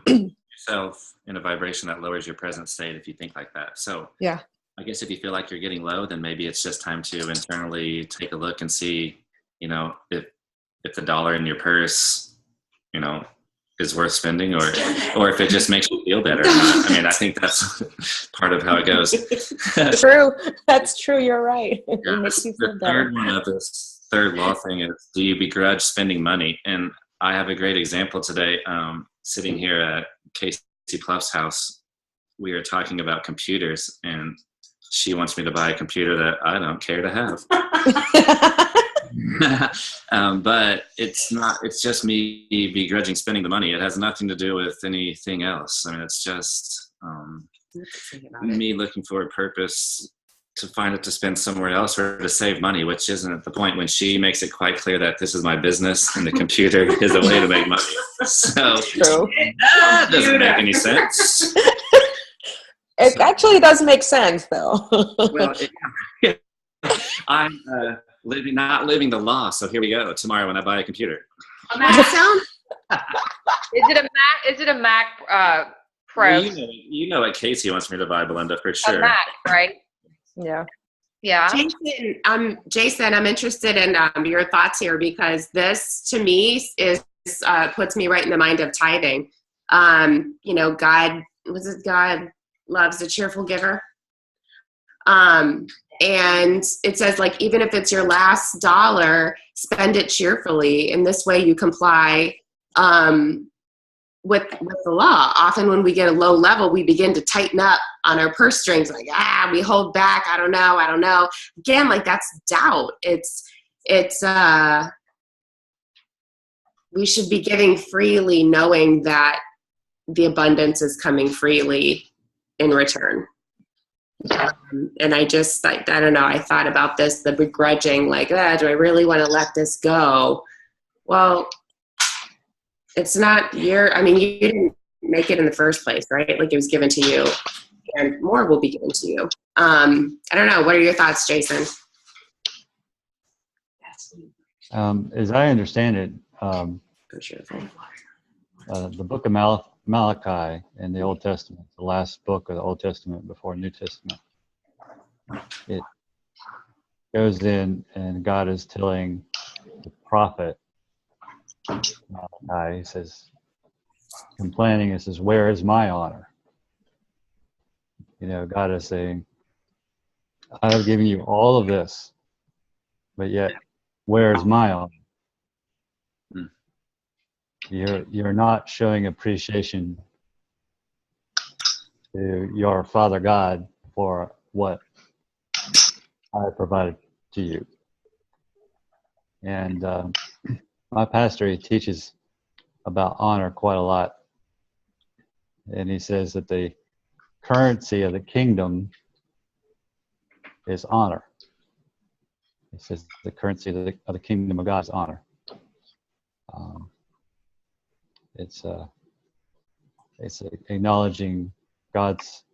yourself in a vibration that lowers your present state, if you think like that. So yeah, I guess if you feel like you're getting low, then maybe it's just time to internally take a look and see, if the dollar in your purse, is worth spending, or if it just makes you feel better. I mean, I think that's part of how it goes. True. That's true. You're right. Yeah, It makes you feel better. Third one of this third law thing is, do you begrudge spending money? And I have a great example today. Sitting here at Casey Pluff's house, we are talking about computers, and she wants me to buy a computer that I don't care to have. But it's just me begrudging spending the money. It has nothing to do with anything else. I mean, it's just me looking for a purpose to find it to spend somewhere else or to save money, which isn't the point, when she makes it quite clear that this is my business and the computer is a way to make money. So True. That doesn't make any sense. It actually does make sense, though. Well, I'm not living the law, so here we go. Tomorrow when I buy a computer. A Mac. Is it a Mac Pro? Well, you know what Casey wants me to buy, Belinda, for sure. A Mac, right? Yeah. Yeah. Jason, I'm interested in your thoughts here, because this, to me, puts me right in the mind of tithing. God loves a cheerful giver. And it says, like, even if it's your last dollar, spend it cheerfully. In this way, you comply with the law. Often when we get a low level, we begin to tighten up on our purse strings, like, we hold back. I don't know. Again, like, that's doubt. It's we should be giving freely, knowing that the abundance is coming freely in return. And I just, like, I don't know, I thought about this, the begrudging, like, do I really want to let this go? Well, it's not you didn't make it in the first place, right? Like, it was given to you, and more will be given to you. I don't know. What are your thoughts, Jason? As I understand it, the book of Malachi in the Old Testament, the last book of the Old Testament before New Testament, it goes in and God is telling the prophet Malachi, he says, complaining, he says, where is my honor? God is saying, I have given you all of this, but yet where is my honor? You're not showing appreciation to your Father God for what I provided to you. And my pastor, he teaches about honor quite a lot. And he says that the currency of the kingdom is honor. He says the currency of the kingdom of God is honor. It's acknowledging God's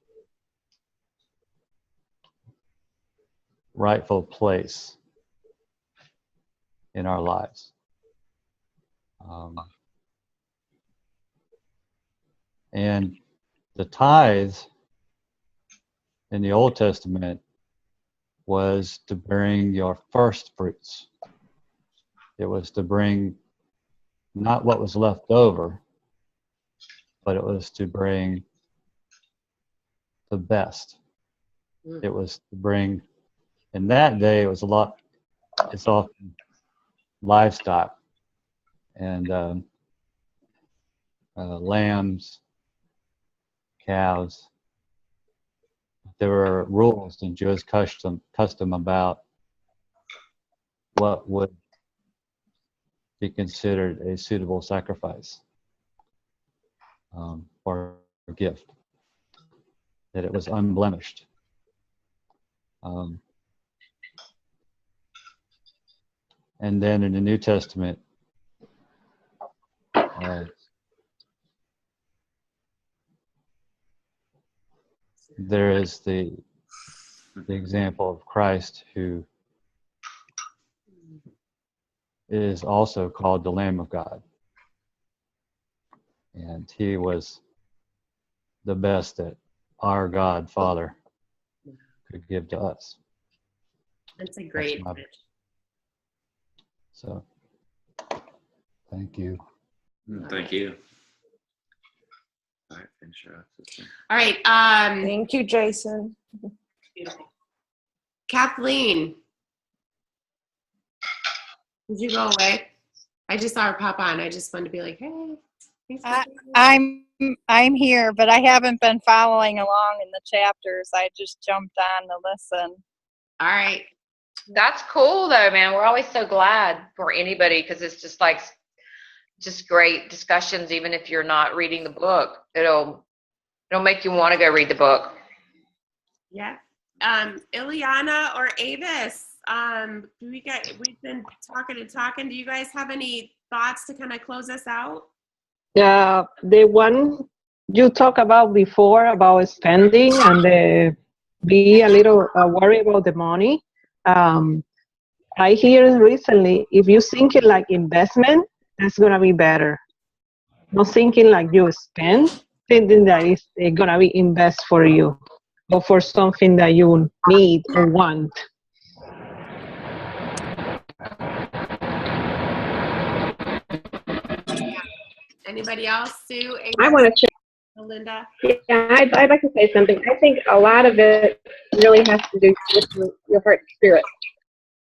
rightful place in our lives. And the tithe in the Old Testament was to bring your first fruits. It was to bring not what was left over, but it was to bring the best. It was to bring, in that day, it's often livestock and lambs, cows. There were rules in Jewish custom about what would be considered a suitable sacrifice or a gift, that it was unblemished. And then in the New Testament, there is the example of Christ, who is also called the Lamb of God. And he was the best that our God, Father, could give to us. That's a great That's so, thank you. Thank you. All right, finish her up, sister. All right. Thank you, Jason. Kathleen, did you go away? I just saw her pop on. I just wanted to be like, hey. I'm here, but I haven't been following along in the chapters. I just jumped on to listen. All right. That's cool though, man. We're always so glad for anybody, because it's just like just great discussions. Even if you're not reading the book, it'll make you want to go read the book. Yeah. Ileana or Avis, we've been talking. Do you guys have any thoughts to kind of close us out? The one you talked about before about spending and be a little worried about the money. I hear recently, if you think it like investment, that's gonna be better. Not thinking like you spend, thinking that it's gonna be invest for you or for something that you need or want. Anybody else, Sue? I want to check. Linda? Yeah, I'd like to say something. I think a lot of it really has to do with your heart spirit.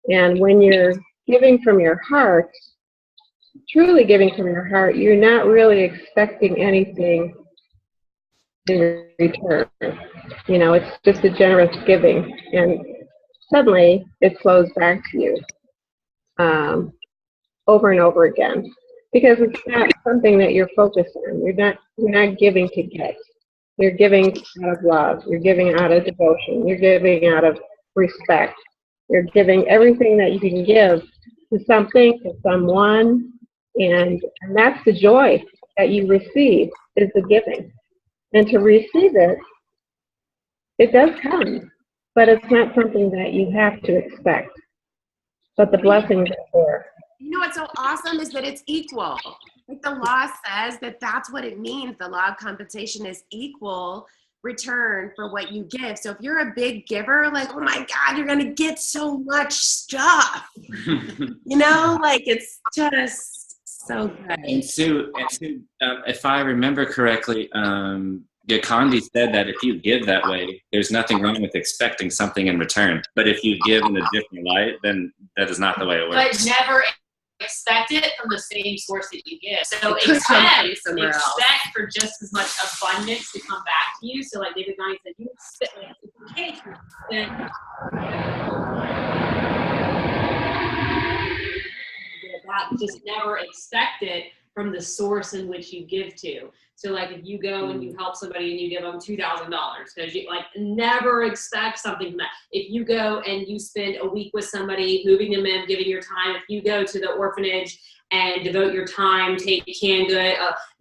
And when you're giving from your heart, truly giving from your heart, you're not really expecting anything in return. You know, it's just a generous giving. And suddenly it flows back to you over and over again. Because it's not something that you're focused on. You're not giving to get. You're giving out of love. You're giving out of devotion. You're giving out of respect. You're giving everything that you can give to something, to someone, and that's the joy that you receive, is the giving. And to receive it, it does come, but it's not something that you have to expect. But the blessings are there. You know what's so awesome is that it's equal. Like the law says that that's what it means. The law of compensation is equal return for what you give. So if you're a big giver, like, oh my God, you're going to get so much stuff. You know, like it's just so good. And Sue, if I remember correctly, Gandhi said that if you give that way, there's nothing wrong with expecting something in return. But if you give in a different light, then that is not the way it works. But never expect it from the same source that you give. So expect for just as much abundance to come back to you. So like David Gandhi said, you expect cake, then that just never expect it from the source in which you give to. So like if you go and you help somebody and you give them $2,000, because you like never expect something from that. If you go and you spend a week with somebody, moving them in, giving your time, if you go to the orphanage and devote your time, take canned good,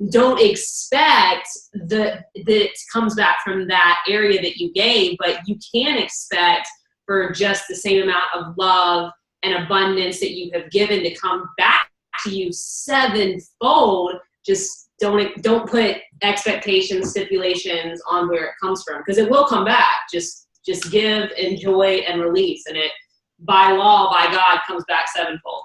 don't expect that it comes back from that area that you gave, but you can expect for just the same amount of love and abundance that you have given to come back to you sevenfold. Just don't put expectations, stipulations on where it comes from, because it will come back. Just give, enjoy, and release, and it by law, by God, comes back sevenfold.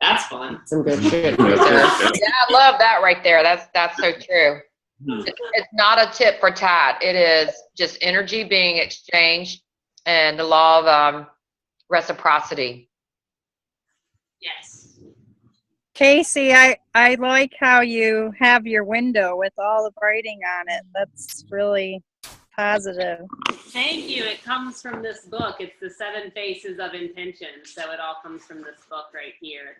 That's fun. Some good shit right there. Yeah, I love that right there. That's so true. It's not a tit for tat. It is just energy being exchanged and the law of reciprocity. Yes. Casey, I like how you have your window with all the writing on it. That's really positive. Thank you. It comes from this book. It's the 7 Faces of Intention. So it all comes from this book right here.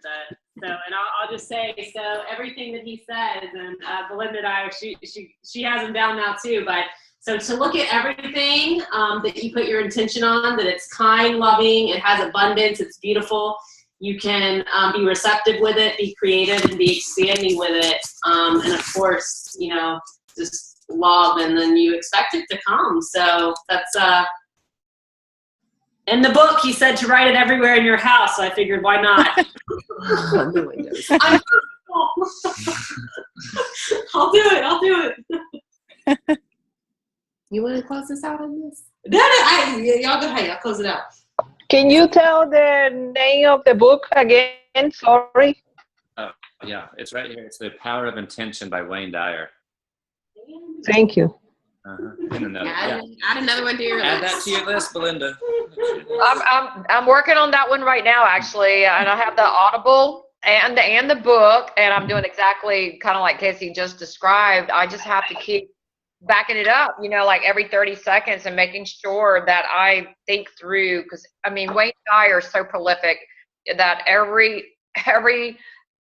And I'll just say, so everything that he says, and Belinda and I, she has them down now too, but so to look at everything that you put your intention on, that it's kind, loving, it has abundance, it's beautiful. You can be receptive with it, be creative, and be expanding with it. And of course, just love, and then you expect it to come. So that's in the book. He said to write it everywhere in your house. So I figured, why not? On the windows. I'll do it. You want to close this out on this? No, y'all go ahead. I'll close it out. Can you tell the name of the book again? Sorry. Oh, yeah, it's right here. It's The Power of Intention by Wayne Dyer. Thank you. And another, Add another one to your add list. that to your list, Belinda. I'm working on that one right now, actually, and I have the Audible and the book, and I'm doing exactly kind of like Casey just described. I just have to keep backing it up, like every 30 seconds, and making sure that I think through, because Wayne Dyer is so prolific that every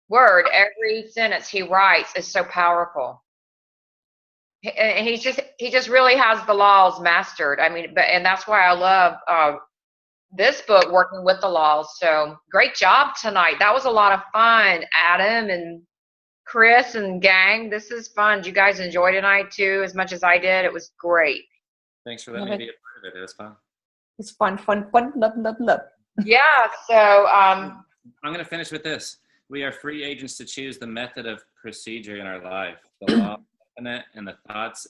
word, every sentence he writes is so powerful. And he just really has the laws mastered. And that's why I love this book, working with the laws. So great job tonight. That was a lot of fun, Adam and Chris and gang. This is fun. Did you guys enjoy tonight too, as much as I did? It was great. Thanks for letting me be a part of it. It was fun. It's fun. Love. Yeah. So I'm going to finish with this. We are free agents to choose the method of procedure in our life. The law and the thoughts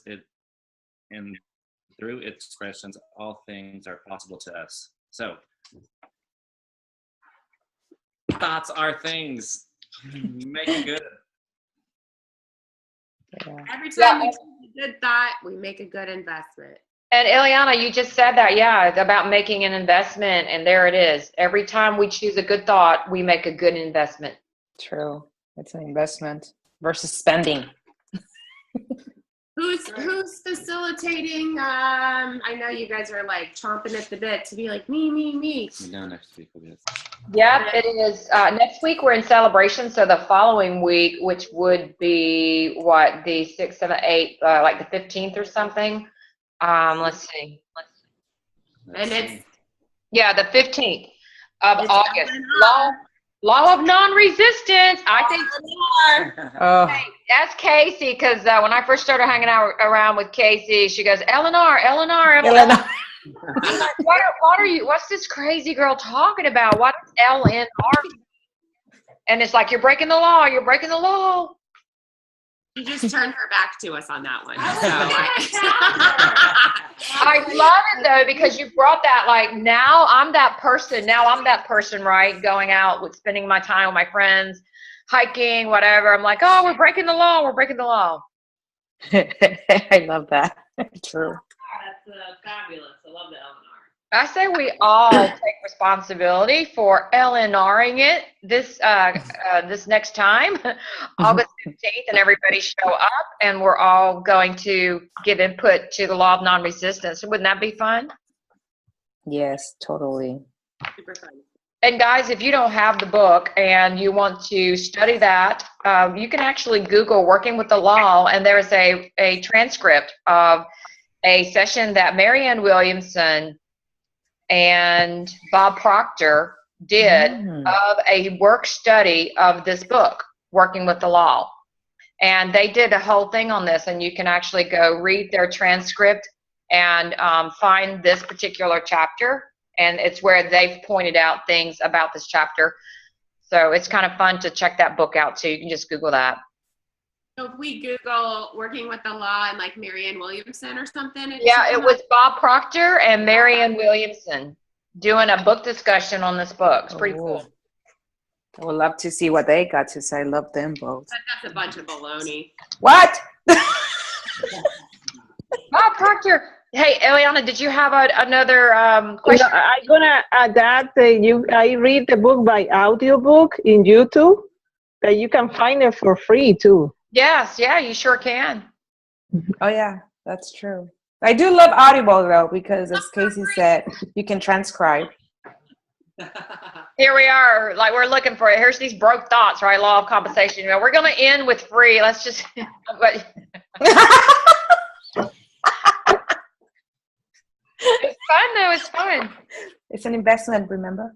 and through its expressions, all things are possible to us. So, thoughts are things. Make it good. Every time we choose a good thought, we make a good investment. And Ileana, you just said that, it's about making an investment, and there it is. Every time we choose a good thought, we make a good investment. True. It's an investment versus spending. Who's facilitating? I know you guys are like chomping at the bit to be like me. We know next week will be. Yep, it is. Next week we're in celebration, so the following week, which would be the 6th, 7th, 8th, like the 15th or something. Let's see. And it's the 15th of August. Law of non-resistance. I think. Hey, that's Casey, because when I first started hanging out around with Casey, she goes, Eleanor. I'm like, what are you? What's this crazy girl talking about? What is LNR? And it's like, you're breaking the law. You're breaking the law. You just turned her back to us on that one. I love it though, because you brought that, like, now I'm that person, right? Going out with spending my time with my friends, hiking, whatever. I'm like, oh, we're breaking the law. I love that. True. That's fabulous. I love that, Eleanor. I say we all take responsibility for LNRing it this next time, August 15th, and everybody show up, and we're all going to give input to the law of non-resistance. Wouldn't that be fun? Yes, totally. Super fun. And guys, if you don't have the book and you want to study that, you can actually Google Working with the Law, and there's a transcript of a session that Marianne Williamson and Bob Proctor did of a work study of this book, Working with the Law. And they did a whole thing on this, and you can actually go read their transcript and find this particular chapter. And it's where they've pointed out things about this chapter. So it's kind of fun to check that book out too. You can just Google that. So if we Google Working with the Law and like Marianne Williamson or something. Yeah, it was Bob Proctor and Marianne Williamson doing a book discussion on this book. It's pretty cool. I would love to see what they got to say. I love them both. That's a bunch of baloney. What? Bob Proctor. Hey, Eliana, did you have another question? No, I'm gonna add that I read the book by audiobook in YouTube. That you can find it for free too. Yes, yeah, you sure can. Oh yeah, that's true. I do love Audible though, because as Casey said, you can transcribe. Here we are, like we're looking for it. Here's these broke thoughts, right? Law of compensation. We're going to end with free. Let's just. It's fun though. It's fun. It's an investment, remember?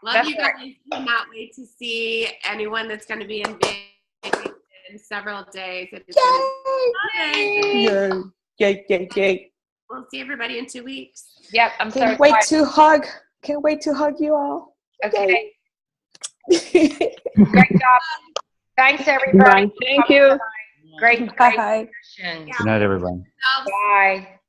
Love you guys. Cannot wait to see anyone that's going to be in Vegas in several days. Yay. We'll see everybody in 2 weeks. Yep, I'm Can't wait to hug. Can't wait to hug you all. Okay. Great job. Thanks, everybody. Bye. Thank you. Great. Bye. Question. Good night, everyone. Bye.